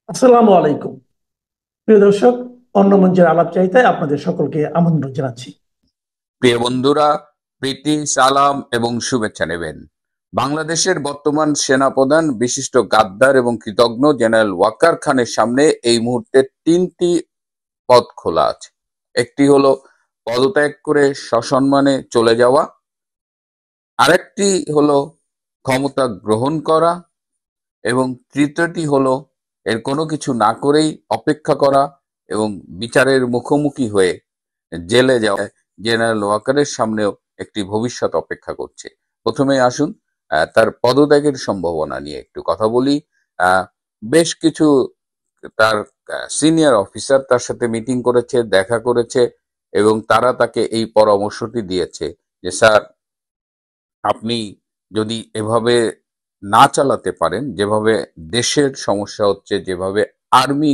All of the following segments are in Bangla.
আসসালামু আলাইকুম। প্রিয় দর্শক, অন্য মঞ্চের আলাপ চাইতে আপনাদের সকলকে আমন্ত্রণ জানাচ্ছি। প্রিয় বন্ধুরা, প্রীতি, সালাম এবং শুভেচ্ছা নেবেন। বাংলাদেশের বর্তমান সেনাপ্রধান বিশিষ্ট গাদ্দার এবং কৃতজ্ঞ জেনারেল ওয়াকার খানের সামনে এই মুহূর্তে তিনটি পথ খোলা আছে। একটি হলো পদত্যাগ করে সসম্মানে চলে যাওয়া, আরেকটি হলো ক্ষমতা গ্রহণ করা, এবং তৃতীয়টি হলো এর কোনো কিছু না করেই অপেক্ষা করা এবং বিচারের মুখোমুখি হয়ে জেলে যাওয়া। জেনারেল ওয়াকারের সামনেও একটি ভবিষ্যৎ অপেক্ষা করছে। প্রথমে আসুন তার পদত্যাগের সম্ভাবনা নিয়ে একটু কথা বলি। আহ, বেশ কিছু তার সিনিয়র অফিসার তার সাথে মিটিং করেছে, দেখা করেছে, এবং তারা তাকে এই পরামর্শটি দিয়েছে যে স্যার, আপনি যদি এভাবে না চালাতে পারেন, যেভাবে দেশের সমস্যা হচ্ছে, যেভাবে আর্মি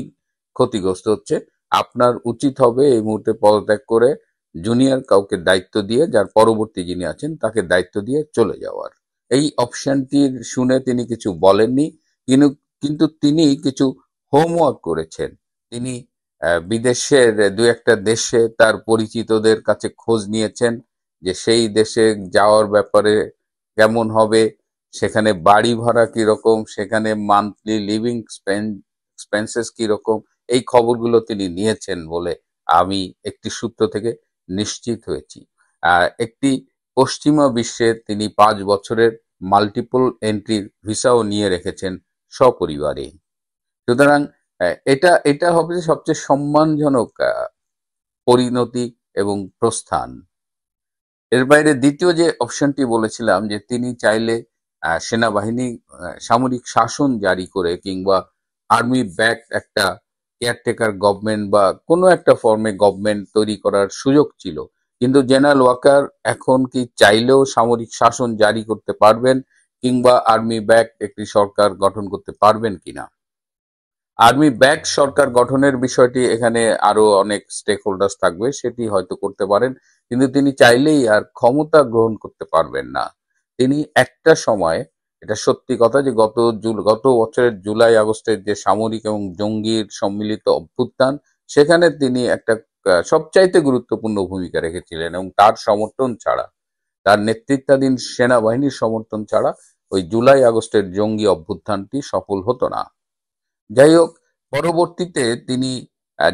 ক্ষতিগ্রস্ত হচ্ছে, আপনার উচিত হবে এই মুহূর্তে পদত্যাগ করে জুনিয়র কাউকে দায়িত্ব দিয়ে, যার পরবর্তী যিনি আছেন তাকে দায়িত্ব দিয়ে চলে যাওয়ার। এই অপশনটি শুনে তিনি কিছু বলেননি, কিন্তু কিন্তু তিনি কিছু হোমওয়ার্ক করেছেন। তিনি বিদেশের দু একটা দেশে তার পরিচিতদের কাছে খোঁজ নিয়েছেন যে সেই দেশে যাওয়ার ব্যাপারে কেমন হবে, সেখানে বাড়ি ভাড়া কিরকম, সেখানে মান্থলি লিভিং এক্সপেন্সেস কিরকম। এই খবরগুলো তিনি নিয়েছেন বলে আমি একটি সূত্র থেকে নিশ্চিত হয়েছি। একটি পশ্চিমা বিশ্বে তিনি 5 বছরের মাল্টিপল এন্ট্রির ভিসাও নিয়ে রেখেছেন সপরিবারে। সুতরাং এটা এটা হবে সবচেয়ে সম্মানজনক পরিণতি এবং প্রস্থান। এর বাইরে দ্বিতীয় যে অপশনটি বলেছিলাম, যে তিনি চাইলে সেনাবাহিনী সামরিক শাসন জারি করে কিংবা আর্মি ব্যাক একটা কেয়ারটেকার গভর্নমেন্ট বা কোনো একটা ফর্মে গভর্নমেন্ট তৈরি করার সুযোগ ছিল। কিন্তু জেনারেল ওয়াকার এখন কি চাইলেও সামরিক শাসন জারি করতে পারবেন কিংবা আর্মি ব্যাক একটি সরকার গঠন করতে পারবেন কিনা? আর্মি ব্যাক সরকার গঠনের বিষয়টি এখানে আরো অনেক স্টেক হোল্ডার্স থাকবে, সেটি হয়তো করতে পারেন, কিন্তু তিনি চাইলেই আর ক্ষমতা গ্রহণ করতে পারবেন না। তিনি একটা সময়, এটা সত্যি কথা যে গত বছরের জুলাই আগস্টের যে সামরিক এবং জঙ্গির সম্মিলিত অভ্যুত্থান, সেখানে তিনি একটা সবচাইতে গুরুত্বপূর্ণ ভূমিকা রেখেছিলেন, এবং তার সমর্থন ছাড়া, তার নেতৃত্বাধীন সেনাবাহিনীর সমর্থন ছাড়া ওই জুলাই আগস্টের জঙ্গি অভ্যুত্থানটি সফল হতো না। যাই হোক, পরবর্তীতে তিনি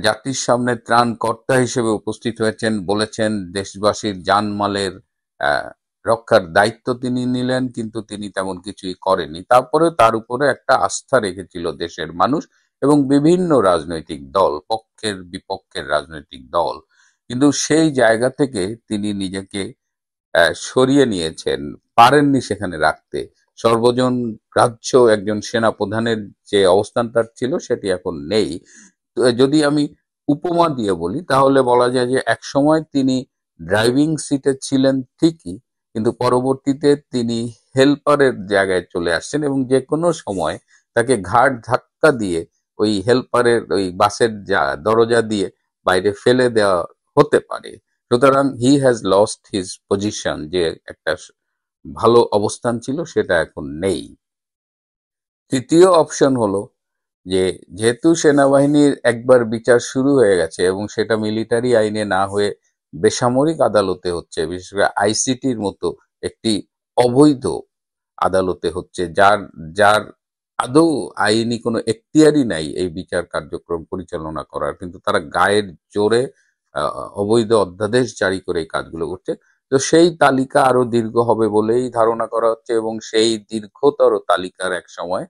জাতির সামনে ত্রাণকর্তা হিসেবে উপস্থিত হয়েছেন, বলেছেন দেশবাসীর জানমালের আহ, রক্ষার দায়িত্ব তিনি নিলেন, কিন্তু তিনি তেমন কিছুই করেননি। তারপরে তার উপরে একটা আস্থা রেখেছিল দেশের মানুষ এবং বিভিন্ন রাজনৈতিক দল, পক্ষের বিপক্ষের রাজনৈতিক দল। কিন্তু সেই জায়গা থেকে তিনি নিজেকে সরিয়ে নিয়েছেন, পারেননি সেখানে রাখতে। সর্বজন গ্রাহ্য একজন সেনা প্রধানের যে অবস্থান তার ছিল, সেটি এখন নেই। তো যদি আমি উপমা দিয়ে বলি, তাহলে বলা যায় যে একসময় তিনি ড্রাইভিং সিটে ছিলেন ঠিকই, কিন্তু পরবর্তীতে তিনি হেল্পারের জায়গায় চলে আসছেন, এবং যে কোনো সময় তাকে ঘাড় ধাক্কা দিয়ে ওই হেল্পারের ওই বাসের দরজা দিয়ে বাইরে ফেলে দেওয়া হতে পারে। সুতরাং he has lost his position, যে একটা ভালো অবস্থান ছিল সেটা এখন নেই। তৃতীয় অপশন হলো যে, যেহেতু সেনাবাহিনীর একবার বিচার শুরু হয়ে গেছে এবং সেটা মিলিটারি আইনে না হয়ে বেসামরিক আদালতে হচ্ছে, বিশেষ করে আইসিটির মতো একটি অবৈধ আদালতে হচ্ছে, যার যার আদৌ আইনি কোনো এখতিয়ারই নাই এই বিচার কার্যক্রম পরিচালনা করার, কিন্তু তারা গায়ের জোরে অবৈধ অধ্যাদেশ জারি করে এই কাজগুলো করছে। তো সেই তালিকা আরো দীর্ঘ হবে বলেই ধারণা করা হচ্ছে, এবং সেই দীর্ঘতর তালিকার এক সময়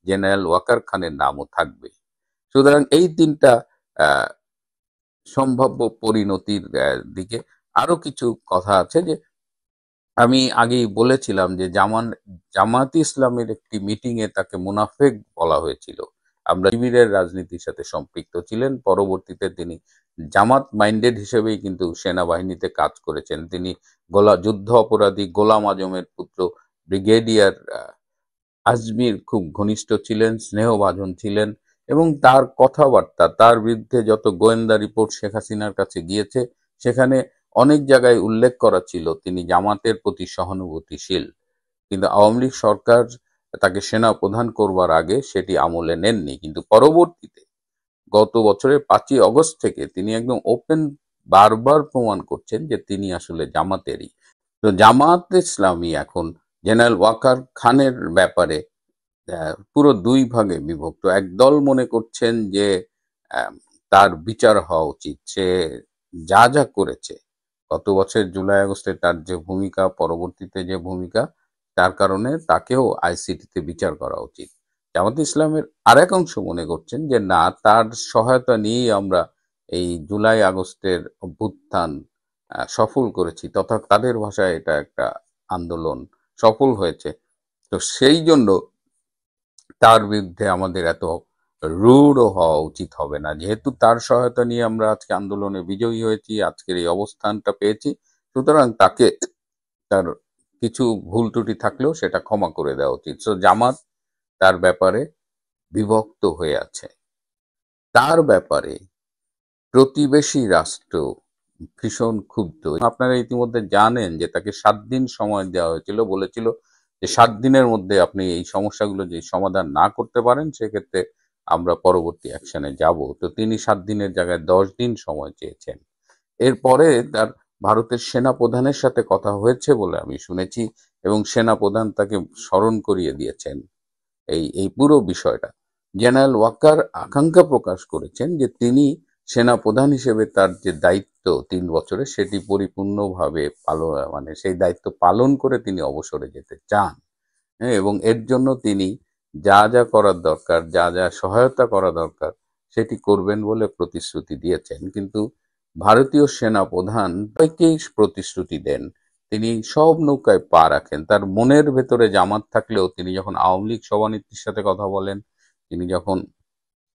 জেনারেল ওয়াকার খানের নামও থাকবে। সুতরাং এই তিনটা আহ, সম্ভাব্য পরিণতির দিকে আরো কিছু কথা আছে। যে আমি আগেই বলেছিলাম যে জামাত ইসলামের একটি মিটিং এ তাকে মুনাফেক বলা হয়েছিল। আমরা শিবিরের রাজনীতির সাথে সম্পৃক্ত ছিলেন, পরবর্তীতে তিনি জামাত মাইন্ডেড হিসেবেই কিন্তু সেনাবাহিনীতে কাজ করেছেন। তিনি যুদ্ধ অপরাধী গোলাম আজমের পুত্র ব্রিগেডিয়ার আজমির খুব ঘনিষ্ঠ ছিলেন, স্নেহভাজন ছিলেন, এবং তার কথাবার্তা, তার বিরুদ্ধে যত গোয়েন্দা রিপোর্ট শেখ হাসিনার কাছে গিয়েছে, সেখানে অনেক জায়গায় উল্লেখ করা ছিল তিনি জামাতের প্রতি সহানুভূতিশীল। কিন্তু আওয়ামী লীগ সরকার তাকে সেনা প্রধান করবার আগে সেটি আমলে নেননি, কিন্তু পরবর্তীতে গত বছরের 5ই অগস্ট থেকে তিনি একদম ওপেন বারবার প্রমাণ করছেন যে তিনি আসলে জামাতেরই। তো জামাত ইসলামী এখন জেনারেল ওয়াকার খানের ব্যাপারে পুরো দুই ভাগে বিভক্ত। একদল মনে করছেন যে আহ, তার বিচার হওয়া উচিত, সে যা যা করেছে গত বছর জুলাই আগস্টে তার যে ভূমিকা, পরবর্তীতে যে ভূমিকা, তার কারণে তাকেও আইসিটিতে বিচার করা উচিত। জামাত ইসলামের আরেক অংশ মনে করছেন যে না, তার সহায়তা নিয়েই আমরা এই জুলাই আগস্টের অভ্যুত্থান সফল করেছি, তথা তাদের ভাষায় এটা একটা আন্দোলন সফল হয়েছে। তো সেই জন্য তার বিরুদ্ধে আমাদের এত রূঢ় হওয়া উচিত হবে না, যেহেতু তার সহায়তা নিয়ে আমরা আজকে আন্দোলনে বিজয়ী হয়েছি, আজকের এই অবস্থানটা পেয়েছি। সুতরাং তাকে তার কিছু ভুল ত্রুটি থাকলেও সেটা ক্ষমা করে দেওয়া উচিত। সো জামাত তার ব্যাপারে বিভক্ত হয়ে আছে। তার ব্যাপারে প্রতিবেশী রাষ্ট্র ভীষণ ক্ষুব্ধ। আপনারা ইতিমধ্যে জানেন যে তাকে 7 দিন সময় দেওয়া হয়েছিল, বলেছিল যে 7 দিনের মধ্যে আপনি এই সমস্যাগুলো যদি সমাধান না করতে পারেন সেক্ষেত্রে আমরা পরবর্তী অ্যাকশনে যাব। তো তিনি 7 দিনের জায়গায় 10 দিন সময় চেয়েছেন। এরপরে তার ভারতের সেনা প্রধানের সাথে কথা হয়েছে বলে আমি শুনেছি, এবং সেনা প্রধান তাকে স্মরণ করিয়ে দিয়েছেন এই পুরো বিষয়টা। জেনারেল ওয়াকার আকাঙ্ক্ষা প্রকাশ করেছেন যে তিনি সেনা প্রধান হিসেবে তার যে দায়িত্ব 3 বছরে সেটি পরিপূর্ণভাবে পালন, মানে সেই দায়িত্ব পালন করে তিনি অবসরে যেতে চান। হ্যাঁ, এবং এর জন্য তিনি যা যা করার দরকার, যা যা সহায়তা করা দরকার সেটি করবেন বলে প্রতিশ্রুতি দিয়েছেন। কিন্তু ভারতীয় সেনা প্রধান সবাইকেই প্রতিশ্রুতি দেন, তিনি সব নৌকায় পা রাখেন। তার মনের ভেতরে জামাত থাকলেও তিনি যখন আওয়ামী লীগ সভানেত্রীর সাথে কথা বলেন, তিনি যখন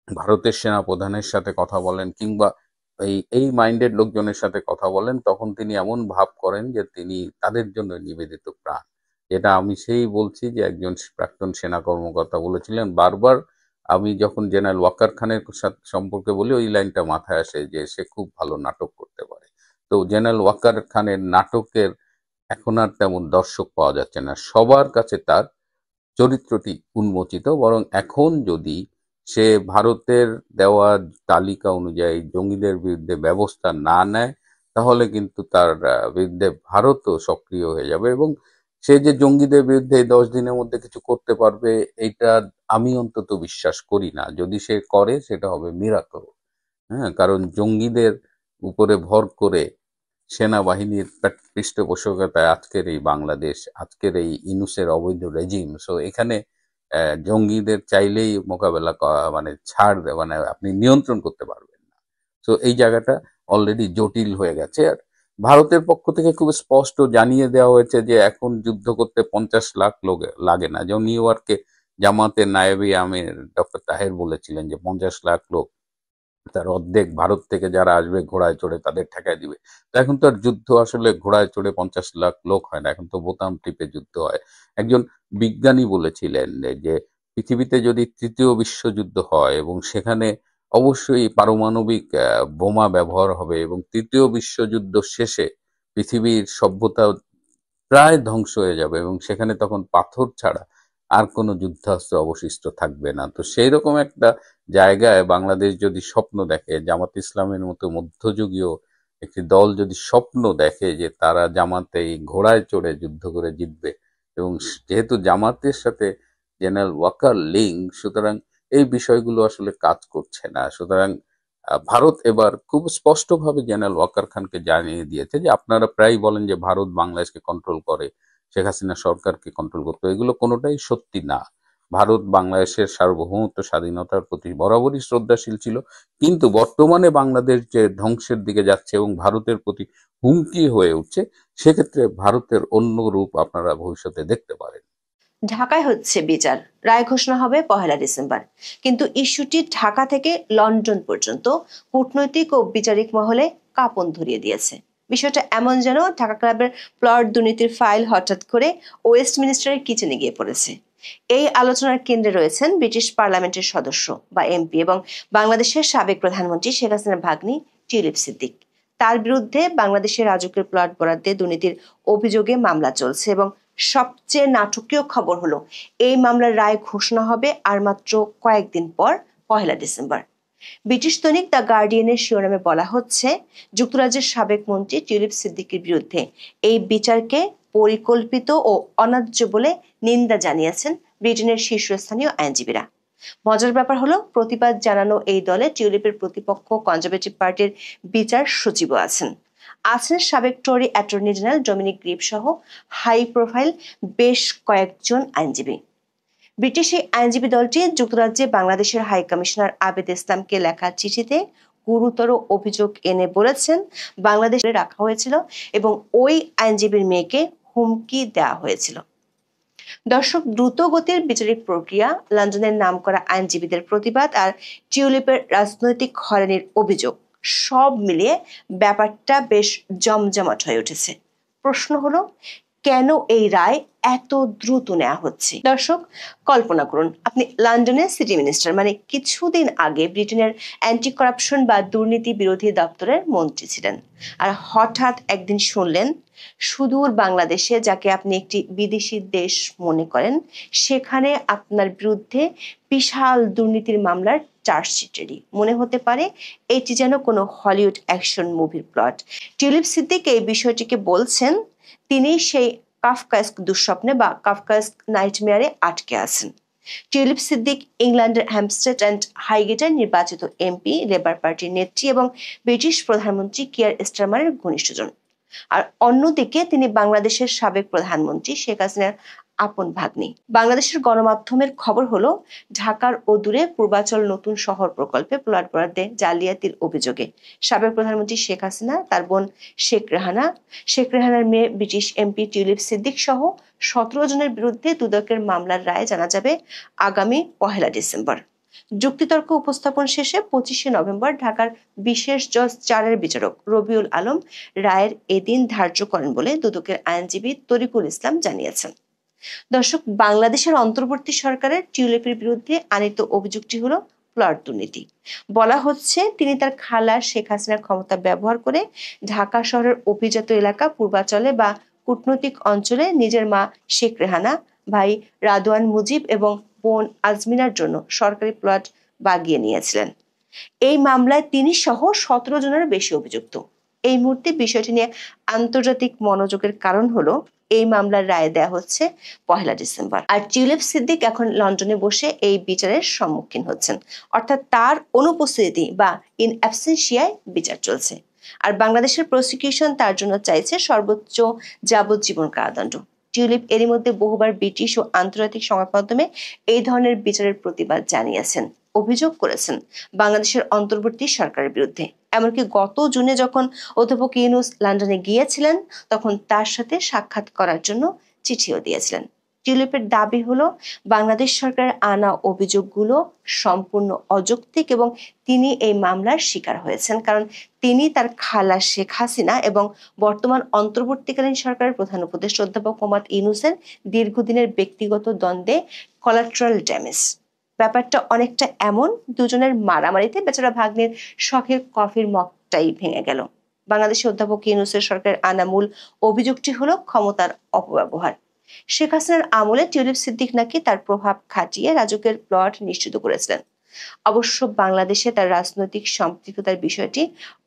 ভারতের সেনা প্রধানের সাথে কথা বলেন, কিংবা এই মাইন্ডেড লোকজনের সাথে কথা বলেন, তখন তিনি এমন ভাব করেন যে তিনি তাদের জন্য নিবেদিত প্রাণ। যেটা আমি সেই বলছি যে একজন প্রাক্তন সেনা কর্মকর্তা বলেছিলেন বারবার। আমি যখন জেনারেল ওয়াকার খানের সম্পর্কে বলি, ওই লাইনটা মাথায় আসে যে সে খুব ভালো নাটক করতে পারে। তো জেনারেল ওয়াকার খানের নাটকের এখন আর তেমন দর্শক পাওয়া যাচ্ছে না, সবার কাছে তার চরিত্রটি উন্মোচিত। বরং এখন যদি সে ভারতের দেওয়া তালিকা অনুযায়ী জঙ্গিদের বিরুদ্ধে ব্যবস্থা না নেয়, তাহলে কিন্তু তার বিরুদ্ধে ভারতও সক্রিয় হয়ে যাবে, এবং সে যে জঙ্গিদের বিরুদ্ধে এই 10 দিনের মধ্যে কিছু করতে পারবে, এটা আমি অন্তত বিশ্বাস করি না। যদি সে করে সেটা হবে মিরাকল। হ্যাঁ, কারণ জঙ্গিদের উপরে ভর করে সেনাবাহিনীর পৃষ্ঠপোষকতায় আজকের এই বাংলাদেশ, আজকের এই ইনুসের অবৈধ রেজিম। সো এখানে জঙ্গিদের চাইলেই মোকাবেলা করা, মানে মানে আপনি নিয়ন্ত্রণ করতে পারবেন না। সো এই জায়গাটা অলরেডি জটিল হয়ে গেছে। আর ভারতের পক্ষ থেকে খুব স্পষ্ট জানিয়ে দেওয়া হয়েছে যে এখন যুদ্ধ করতে 50 লাখ লোক লাগে না। যেমন নিউ ইয়র্কে জামাতের নায়েবে আমির ডক্টর তাহের বলেছিলেন যে 50 লাখ লোক, তার অর্ধেক ভারত থেকে যারা আসবে ঘোড়ায় চড়ে তাদের ঠেকায় দিবে। তো এখন তো আর যুদ্ধ আসলে ঘোড়ায় চড়ে 50 লাখ লোক হয় না, এখন তো বোতাম টিপে যুদ্ধ হয়। একজন বিজ্ঞানী বলেছিলেন যে পৃথিবীতে যদি তৃতীয় বিশ্বযুদ্ধ হয় এবং সেখানে অবশ্যই পারমাণবিক বোমা ব্যবহার হবে, এবং তৃতীয় বিশ্বযুদ্ধ শেষে পৃথিবীর সভ্যতা প্রায় ধ্বংস হয়ে যাবে, এবং সেখানে তখন পাথর ছাড়া আর কোনো যুদ্ধাস্ত্র অবশিষ্ট থাকবে না। তো সেই রকম একটা জায়গায় বাংলাদেশ যদি স্বপ্ন দেখে, জামাত ইসলামের মতো মধ্যযুগীয় একটি দল যদি স্বপ্ন দেখে যে তারা জামাতে এই ঘোড়ায় চড়ে যুদ্ধ করে জিতবে, এবং যেহেতু জামাতের সাথে জেনারেল ওয়াকার লিঙ্ক, সুতরাং এই বিষয়গুলো আসলে কাজ করছে না। সুতরাং ভারত এবার খুব স্পষ্টভাবে জেনারেল ওয়াকার খানকে জানিয়ে দিয়েছে যে আপনারা প্রায় বলেন যে ভারত বাংলাদেশকে কন্ট্রোল করে, শেখ হাসিনা সরকারকে কন্ট্রোল করতে, এগুলো কোনোটাই সত্যি না। ভারত বাংলাদেশের সার্বভৌমত্ব স্বাধীনতার প্রতি বরাবরই শ্রদ্ধাশীল ছিল, কিন্তু বর্তমানে বাংলাদেশ যে ধ্বংসের দিকে যাচ্ছে এবং ভারতের প্রতি হুমকি হয়ে উঠছে, সেক্ষেত্রে ভারতের অন্য রূপ আপনারা ভবিষ্যতে দেখতে পারেন। ঢাকায় হচ্ছে বিচার, রায় ঘোষণা হবে 1 ডিসেম্বর। কিন্তু ইস্যুটি ঢাকা থেকে লন্ডন পর্যন্ত কূটনৈতিক ও বিচারিক মহলে কাঁপন ধরিয়ে দিয়েছে। বিষয়টা এমন যেন ঢাকা ক্লাবের প্লট দুর্নীতির ফাইল হঠাৎ করে ওয়েস্টমিনিস্টারের কিচেনে গিয়ে পড়েছে। এই আলোচনার কেন্দ্রে রয়েছেন ব্রিটিশ পার্লামেন্টের সদস্য বা এমপি এবং বাংলাদেশের সাবেক প্রধানমন্ত্রী শেখ হাসিনার ভাগ্নি টিউলিপ সিদ্দিক। তার বিরুদ্ধে বাংলাদেশের রাজুকের প্লট বরাদ্দে দুর্নীতির অভিযোগে মামলা চলছে এবং সবচেয়ে নাটকীয় খবর হলো এই মামলার রায় ঘোষণা হবে আর মাত্র কয়েকদিন পর 1 ডিসেম্বর। ব্রিটিশ দৈনিক দ্য গার্ডিয়ানের শিরোনামে বলা হচ্ছে, যুক্তরাজ্যের সাবেক মন্ত্রী টিউলিপ সিদ্দিকীর বিরুদ্ধে এই বিচারকে পরিকল্পিত ও অন্যায্য বলে নিন্দা জানিয়েছেন ব্রিটেনের শীর্ষস্থানীয় আইনজীবীরা। মজার ব্যাপার হলো, প্রতিবাদ জানানো এই দলে টিউলিপের প্রতিপক্ষ কনজারভেটিভ পার্টির বিচার সচিবও আছেন সাবেক টরি অ্যাটর্নি জেনারেল ডমিনিক গ্রিভ সহ হাই প্রোফাইল বেশ কয়েকজন আইনজীবী। ব্রিটিশ এই আইনজীবী দলটি যুক্তরাজ্যে বাংলাদেশের হাই কমিশনার আবেদ ইসলামকে লেখা চিঠিতে গুরুতর অভিযোগ এনে বলেছেন বাংলাদেশে রাখা হয়েছিল এবং ওই আইনজীবীর মেয়েকে হুমকি দেওয়া হয়েছিল। দর্শক, দ্রুত গতির বিচারিক প্রক্রিয়া, লন্ডনের নামকরা আইনজীবীদের প্রতিবাদ আর টিউলিপের রাজনৈতিক হয়রানির অভিযোগ সব মিলিয়ে ব্যাপারটা বেশ জমজমাট হয়ে উঠেছে। প্রশ্ন হলো, কেন এই রায় এত দ্রুত নেওয়া হচ্ছে? দর্শক, কল্পনা করুন আপনি লন্ডনের সিটি মিনিস্টার, মানে কিছুদিন আগে ব্রিটেনের অ্যান্টি করাপশন বা দুর্নীতি বিরোধী দপ্তরের মন্ত্রী ছিলেন, আর হঠাৎ একদিন শুনলেন সুদূর বাংলাদেশে, যাকে আপনি একটি বিদেশি দেশ মনে করেন, সেখানে আপনার বিরুদ্ধে বিশাল দুর্নীতির মামলার চার্জশিট রেডি। মনে হতে পারে এটি যেন কোনো হলিউড অ্যাকশন মুভির প্লট। টিউলিপ সিদ্দিক এই বিষয়টিকে বলছেন তিনি সেই কাফকাস্ক দুঃস্বপ্নে বা কাফকাস্ক নাইটমেয়ারে আটকে আছেন। টিউলিপ সিদ্দিক ইংল্যান্ডের হ্যাম্পস্টেড অ্যান্ড হাইগেটের নির্বাচিত এমপি, লেবার পার্টির নেত্রী এবং ব্রিটিশ প্রধানমন্ত্রী কিয়ার স্টারমারের ঘনিষ্ঠজন। আর অন্যদিকে তিনি বাংলাদেশের সাবেক প্রধানমন্ত্রী শেখ হাসিনার আপন ভাগ্নি। বাংলাদেশের গণমাধ্যমের খবর হলো, ঢাকার অদূরে পূর্বাচল নতুন শহর প্রকল্পে প্লট বরাদ্দে জালিয়াতির অভিযোগে সাবেক প্রধানমন্ত্রী শেখ হাসিনা, তার বোন শেখ রেহানার মেয়ে ব্রিটিশ এমপি টিউলিপ সিদ্দিক সহ 17 জনের বিরুদ্ধে দুদকের মামলার রায় জানা যাবে আগামী 1 ডিসেম্বর। যুক্তিতর্ক উপস্থাপন শেষে 25 নভেম্বর ঢাকার বিশেষ জজ 4-এর বিচারক রবিউল আলম রায়ের এদিন ধার্য করেন বলে দুদকের আইনজীবী তরিকুল ইসলাম জানিয়েছেন। দর্শক, বাংলাদেশের অন্তর্বর্তী সরকারের টিউলিপের বিরুদ্ধে আনীত অভিযোগটি হলো প্লট দুর্নীতি। বলা হচ্ছে তিনি তার খালা শেখ হাসিনার ক্ষমতা ব্যবহার করে ঢাকা শহরের অভিজাত এলাকা পূর্বাচলে বা কূটনৈতিক অঞ্চলে নিজের মা শেখ রেহানা, ভাই রাদওয়ান মুজিব এবং বোন আজমিনার জন্য সরকারি প্লট বাগিয়ে নিয়েছিলেন। এই মামলায় তিনি সহ 17 জনের বেশি অভিযুক্ত। এই মুহূর্তে বিষয়টি নিয়ে আন্তর্জাতিক মনোযোগের কারণ হলো, এই মামলার রায় দেয়া হচ্ছে 1 ডিসেম্বর, আর টিউলিপ সিদ্দিক এখন লন্ডনে বসে এই বিচারের সম্মুখীন হচ্ছেন, অর্থাৎ তার অনুপস্থিতি বা ইন অ্যাবসেন্সিয়ায় বিচার চলছে। আর বাংলাদেশের প্রসিকিউশন তার জন্য চাইছে সর্বোচ্চ যাবজ্জীবন কারাদণ্ড। টিউলিপ এরই মধ্যে বহুবার ব্রিটিশ ও আন্তর্জাতিক সংবাদ মাধ্যমে এই ধরনের বিচারের প্রতিবাদ জানিয়েছেন, অভিযোগ করেছেন বাংলাদেশের অন্তর্বর্তী সরকারের বিরুদ্ধে। এমনকি গত জুনে যখন অধ্যাপক ইউনূস লন্ডনে গিয়েছিলেন, তখন তার সাথে সাক্ষাৎ করার জন্য চিঠিও দিয়েছিলেন। টিউলিপের দাবি হলো, বাংলাদেশ সরকারের আনা অভিযোগগুলো সম্পূর্ণ অযৌক্তিক এবং তিনি এই মামলার শিকার হয়েছেন কারণ তিনি তার খালা শেখ হাসিনা এবং বর্তমান অন্তর্বর্তীকালীন সরকারের প্রধান উপদেষ্টা অধ্যাপক মোহাম্মদ ইউনূসের দীর্ঘদিনের ব্যক্তিগত দ্বন্দ্বে কোলাটেরাল ড্যামেজ। ব্যাপারটা অনেকটা এমন, দুজনের মারামারিতে বেচারা ভাগ্নের শখের কফির মগটাই ভেঙে গেল। বাংলাদেশের অধ্যাপক ইউনূসের সরকারের আনা মূল অভিযোগটি হলো ক্ষমতার অপব্যবহার। শেখ হাসিনার আমলে টিউলিপ সিদ্দিক নাকি তার প্রভাব খাটিয়ে রাজুকের প্লট নিশ্চিত করেছিলেন। অবশ্য বাংলাদেশে তার রাজনৈতিক সম্পৃক্ততার বিষয়টি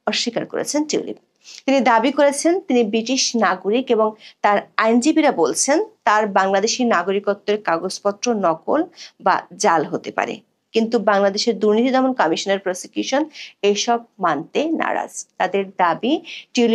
অস্বীকার করেছেন টিউলিপ। তিনি দাবি করেছেন তিনি ব্রিটিশ নাগরিক এবং তার আইনজীবীরা বলছেন তার বাংলাদেশি নাগরিকত্বের কাগজপত্র নকল বা জাল হতে পারে। কিন্তু বাংলাদেশের দুর্নীতি দমন কমিশনের প্রসিকিউশন এসব মানতে নারাজ। তাদের দাবি টিউলিপ